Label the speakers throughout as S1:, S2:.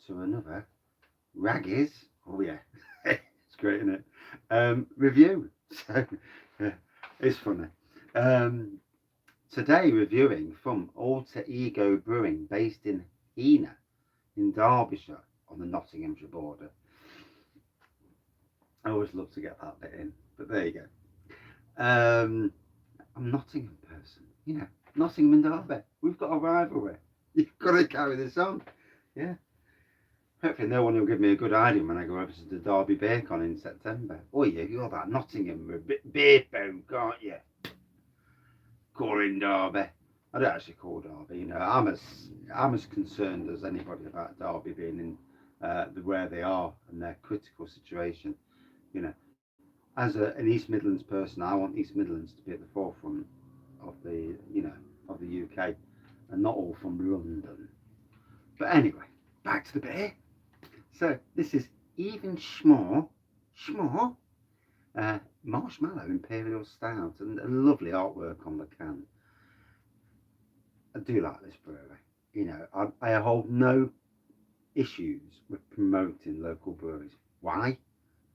S1: to another Wraggys. Oh yeah, it's great, isn't it? Review. So yeah, it's funny. Um, Today reviewing from Alter Ego Brewing, based in Heanor, in Derbyshire, on the Nottinghamshire border. I always love to get that bit in, but there you go. I'm a Nottingham person, Nottingham and Derby. We've got a rivalry. You've got to carry this on. Yeah. Hopefully no one will give me a good idea when I go over to the Derby Beercon in September. Oh yeah, you're that Nottingham beer folk, aren't you? Calling Derby. I don't actually call Derby. I'm as concerned as anybody about Derby being in where they are and their critical situation. As an East Midlands person, I want East Midlands to be at the forefront of the UK, and not all from London. But anyway, back to the beer. So this is even schmore, Marshmallow Imperial Stout, and a lovely artwork on the can. I do like this brewery. I hold no issues with promoting local breweries. Why?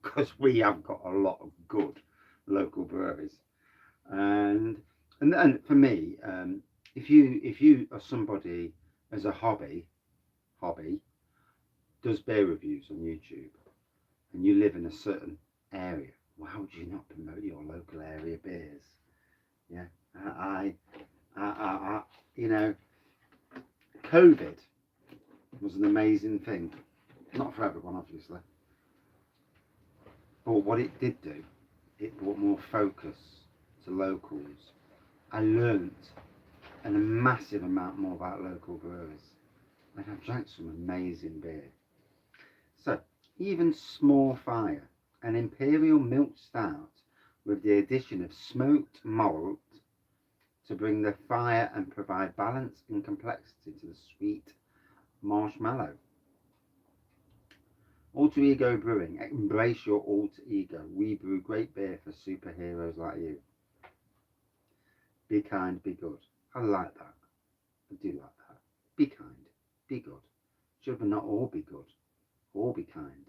S1: Because we have got a lot of good local breweries, and for me, if you are somebody as a hobby does beer reviews on YouTube, and you live in a certain area, why would you not promote your local area beers? Yeah, I COVID was an amazing thing. Not for everyone, obviously. But what it did do, it brought more focus to locals. I learnt a massive amount more about local brewers. And I've drank some amazing beer. So, even small fire, an imperial milk stout with the addition of smoked malt to bring the fire and provide balance and complexity to the sweet marshmallow. Alter Ego Brewing, embrace your alter ego. We brew great beer for superheroes like you. Be kind, be good. I like that. I do like that. Be kind, be good. Should we not all be good? All be kind.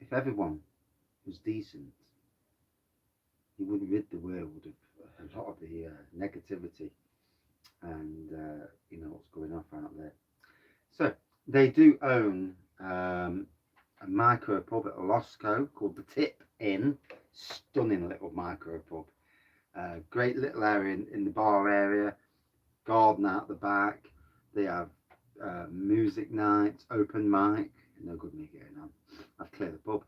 S1: If everyone was decent, you would rid the world of a lot of the negativity and what's going on out there. So they do own a micro pub at Losco called the Tip Inn. Stunning little micro pub. Great little area in the bar area, garden out the back. They have music nights, open mic. No good me getting on. I've cleared the pub.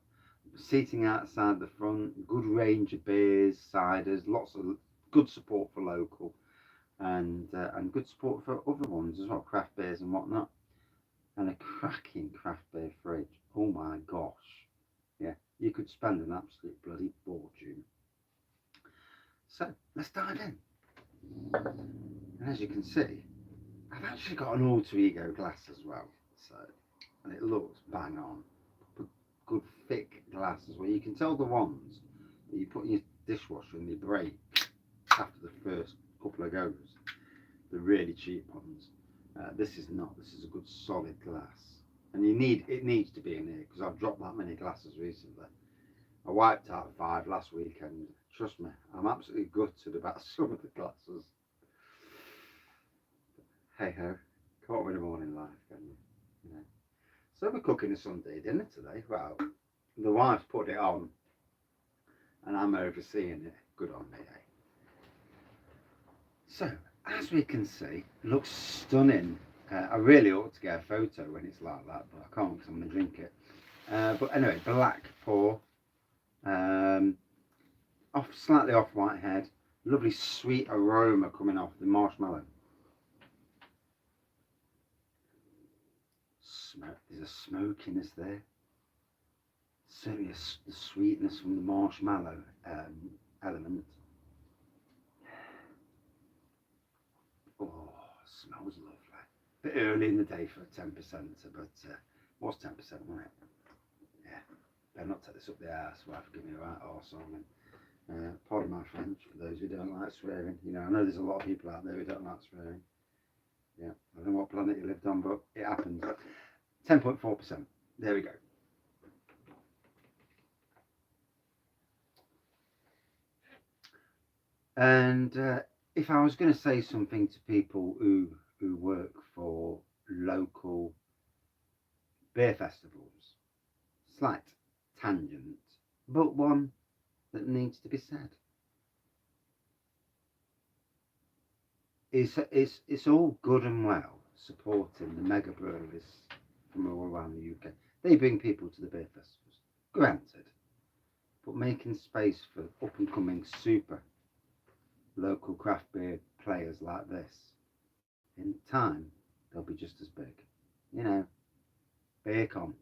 S1: Seating outside the front, good range of beers, ciders, lots of good support for local, and good support for other ones as well, craft beers and whatnot. And a cracking craft beer fridge. Oh my gosh. Yeah, you could spend an absolute bloody fortune. So let's dive in. And as you can see, I've actually got an alter ego glass as well. So, and it looks bang on. Good thick glasses where you can tell the ones that you put in your dishwasher and they break after the first couple of goes. The really cheap ones. This is not. This is a good solid glass, and it needs to be in here because I've dropped that many glasses recently. I wiped out 5 last weekend. Trust me, I'm absolutely gutted about some of the glasses. Hey ho, can't win a morning life, can you? So we're cooking a Sunday dinner today. Well, the wife's put it on, and I'm overseeing it. Good on me, eh? So, as we can see, it looks stunning. I really ought to get a photo when it's like that, but I can't because I'm going to drink it. But anyway, black pour, slightly off white head, lovely sweet aroma coming off the marshmallow. There's a smokiness there. Certainly the sweetness from the marshmallow element. Oh, smells lovely. A bit early in the day for a 10%, but what's 10%, wasn't it? Yeah, better not take this up the arse. Wife, give me a right arse on. Pardon my French for those who don't like swearing. I know there's a lot of people out there who don't like swearing. Yeah, I don't know what planet you lived on, but it happens. 10.4%. There we go. And if I was going to say something to people who work for local beer festivals, slight tangent, but one that needs to be said. It's all good and well supporting the mega breweries from all around the UK. They bring people to the beer festivals, granted, but making space for up and coming super local craft beer players like this, in time they'll be just as big. You know, BeerCon,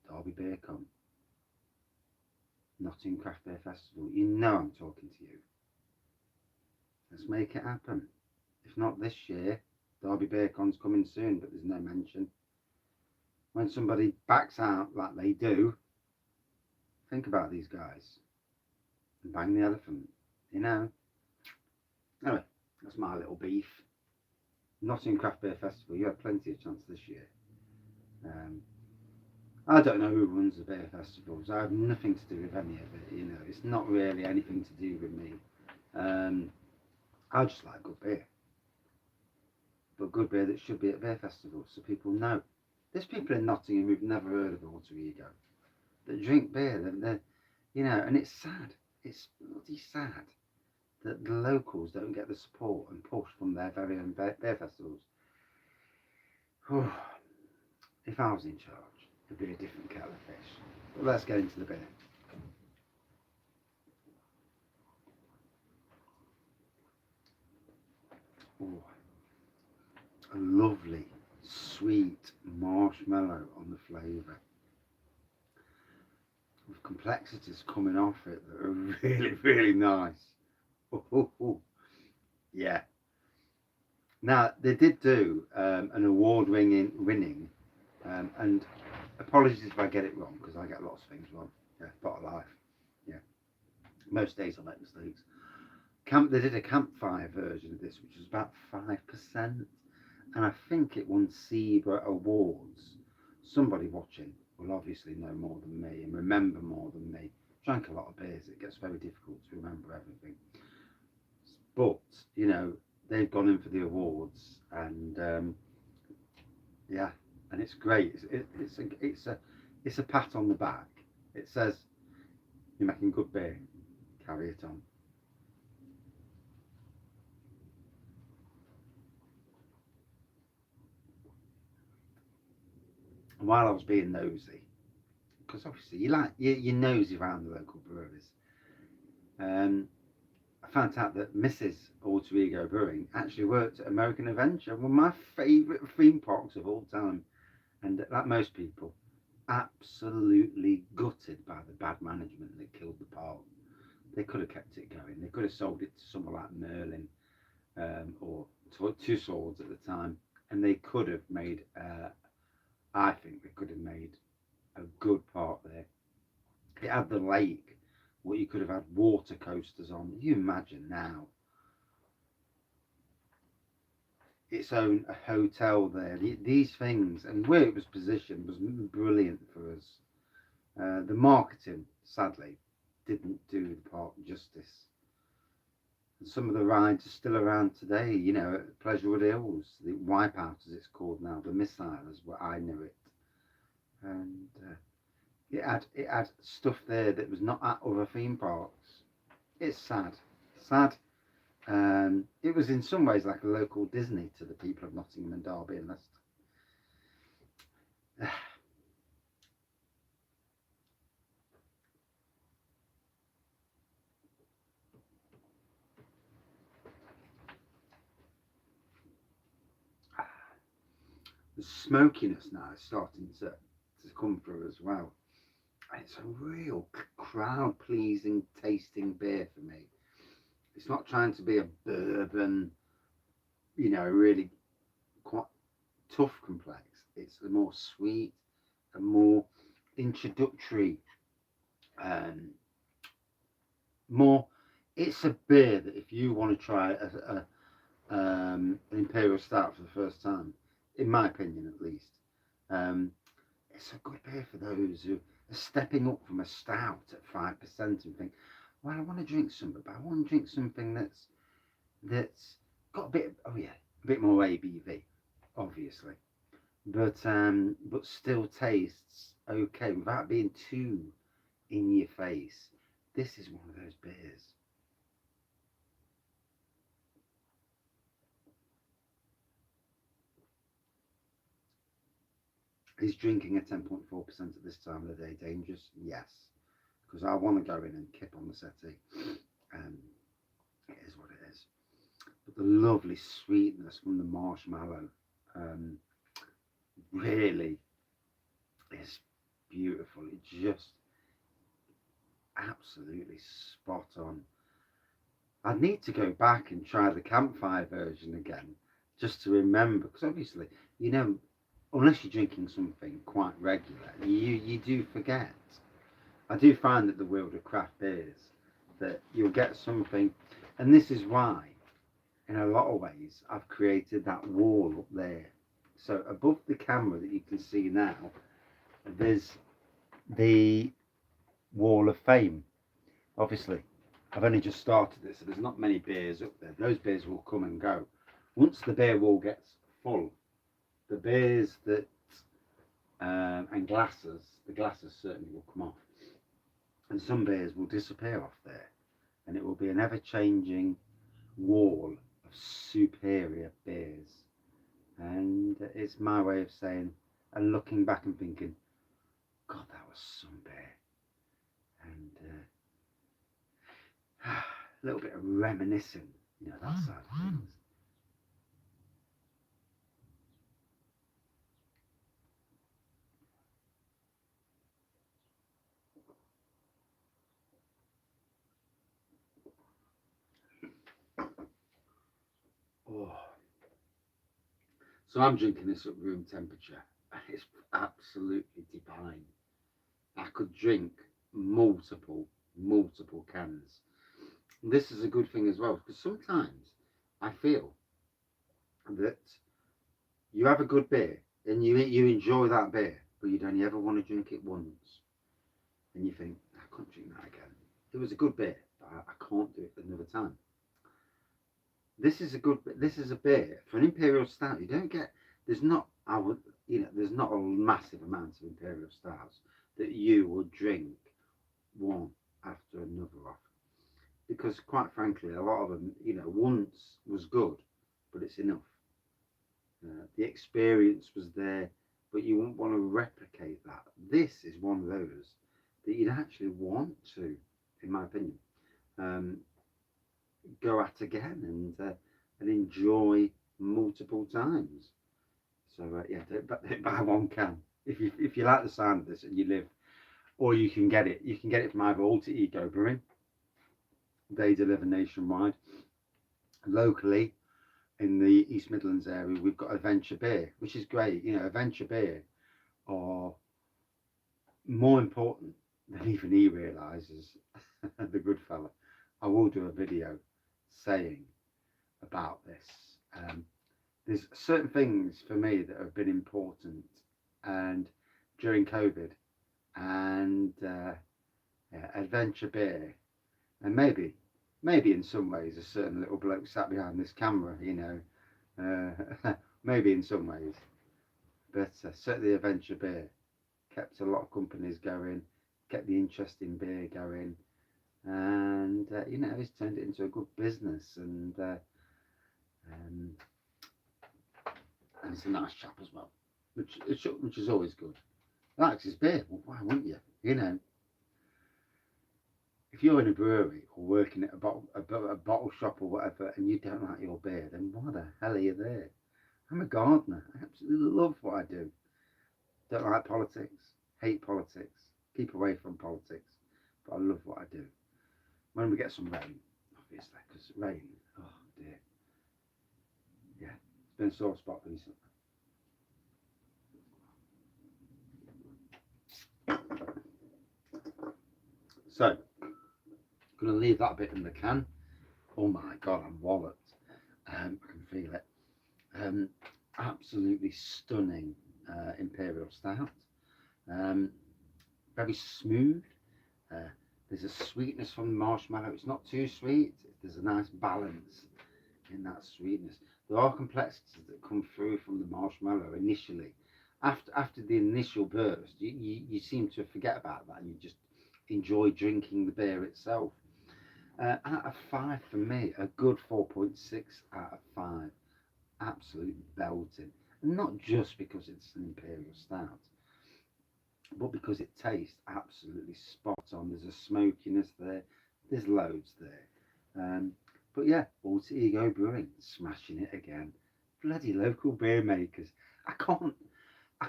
S1: Derby BeerCon, Nottingham Craft Beer Festival. You know I'm talking to you. Let's make it happen. If not this year, Derby BeerCon's coming soon, but there's no mention. When somebody backs out like they do, think about these guys and bang the elephant, you know. Anyway, that's my little beef. Nottingham Craft Beer Festival, you had plenty of chance this year. I don't know who runs the beer festivals. I have nothing to do with any of it, you know. It's not really anything to do with me. I just like good beer. But good beer that should be at beer festivals so people know. There's people in Nottingham who've never heard of Alter Ego that drink beer. They're, you know, and it's sad. It's bloody sad that the locals don't get the support and push from their very own beer festivals. If I was in charge, it'd be a different kettle of fish. But let's get into the beer. Oh, a lovely, sweet marshmallow on the flavour. With complexities coming off it that are really, really nice. Yeah. Now, they did do an award-winning, and apologies if I get it wrong, because I get lots of things wrong. Yeah, part of life. Yeah. Most days I make mistakes. They did a campfire version of this, which was about 5%, and I think it won Zebra Awards. Somebody watching will obviously know more than me and remember more than me. Drank a lot of beers, it gets very difficult to remember everything. But, you know, they've gone in for the awards, and yeah, and it's great. It's a pat on the back. It says, you're making good beer, carry it on. And while I was being nosy, because obviously you're nosy around the local breweries, I found out that Mrs. Alter Ego Brewing actually worked at American Adventure, one of my favourite theme parks of all time, and like most people, absolutely gutted by the bad management that killed the park. They could have kept it going. They could have sold it to someone like Merlin, or Two Swords at the time, and they could have made. I think they could have made a good park there. It had the lake, where you could have had water coasters on. You imagine now. Its own hotel there. These things, and where it was positioned, was brilliant for us. The marketing, sadly, didn't do the park justice. And some of the rides are still around today, you know, at Pleasurewood Hills, the Wipeout as it's called now, the Missile as what I knew it. And it had stuff there that was not at other theme parks. It's sad. It was in some ways like a local Disney to the people of Nottingham and Derby and Leicester. The smokiness now is starting to come through as well. And it's a real crowd pleasing tasting beer for me. It's not trying to be a bourbon, you know, really quite tough complex. It's a more sweet, a more introductory, more. It's a beer that if you want to try an Imperial Stout for the first time, in my opinion at least, It's a good beer for those who are stepping up from a stout at 5% and think, well, I want to drink something, but I want to drink something that's got a bit, oh yeah, a bit more ABV, obviously, but still tastes okay without being too in your face. This is one of those beers. Is drinking at 10.4% at this time of the day dangerous? Yes, because I want to go in and kip on the settee. It is what it is. But the lovely sweetness from the marshmallow really is beautiful. It just absolutely spot on. I need to go back and try the campfire version again just to remember, because obviously, you know, unless you're drinking something quite regular, you do forget. I do find that the world of craft beers, that you'll get something, and this is why, in a lot of ways, I've created that wall up there. So above the camera that you can see now, there's the wall of fame. Obviously, I've only just started this, so there's not many beers up there. Those beers will come and go. Once the beer wall gets full, the beers that and glasses, the glasses certainly will come off, and some beers will disappear off there, and it will be an ever-changing wall of superior beers. And it's my way of saying and looking back and thinking, God, that was some beer, and a little bit of reminiscing, you know, that side of things. Oh, so I'm drinking this at room temperature. It's absolutely divine. I could drink multiple cans. This is a good thing as well, because sometimes I feel that you have a good beer and you enjoy that beer, but you don't ever want to drink it once, and you think, I can't drink that again. It was a good beer, but I can't do it another time. This is a good. This is a beer for an imperial stout. You don't get. There's not. I would. You know. There's not a massive amount of imperial stouts that you would drink one after another off, because quite frankly, a lot of them, you know, once was good, but it's enough. The experience was there, but you wouldn't want to replicate that. This is one of those that you'd actually want to, in my opinion, um, go at again and enjoy multiple times. So yeah, don't buy one can. If you like the sound of this and you live, or you can get it. You can get it from either Alter Ego Brewing. They deliver nationwide. Locally, in the East Midlands area, we've got Adventure Beer, which is great. You know, Adventure Beer are more important than even he realises. The good fella. I will do a video saying about this. There's certain things for me that have been important, and during COVID, and yeah, Adventure Beer, and maybe in some ways a certain little bloke sat behind this camera, you know, maybe in some ways, but certainly Adventure Beer kept a lot of companies going, kept the interest in beer going, and you know, it's turned it into a good business, um, and he's a nice chap as well, which is always good. Likes his beer, well, why wouldn't you? You know, if you're in a brewery or working at a bottle shop or whatever, and you don't like your beer, then why the hell are you there? I'm a gardener. I absolutely love what I do. Don't like politics. Hate politics. Keep away from politics. But I love what I do. When we get some rain, obviously, because rain, oh dear, yeah, it's been a sore spot recently. So, I'm going to leave that bit in the can. Oh my God, I'm walloped. I can feel it. Absolutely stunning Imperial Stout. Very smooth. There's a sweetness from the marshmallow. It's not too sweet. There's a nice balance in that sweetness. There are complexities that come through from the marshmallow initially. After the initial burst, you seem to forget about that and you just enjoy drinking the beer itself. Out of 5 for me, a good 4.6 out of 5. Absolute belting. And not just because it's an Imperial Stout, but because it tastes absolutely spot on. There's a smokiness there, there's loads there. But yeah, Alter Ego Brewing, smashing it again. Bloody local beer makers. I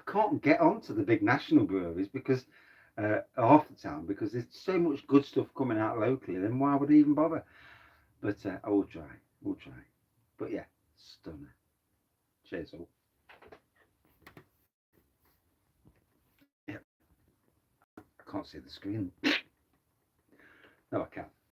S1: can't get onto the big national breweries because half the time because there's so much good stuff coming out locally. Then why would I even bother? But I will try. We'll try. But yeah, stunner. Cheers all. Yeah, I can't see the screen. No, I can.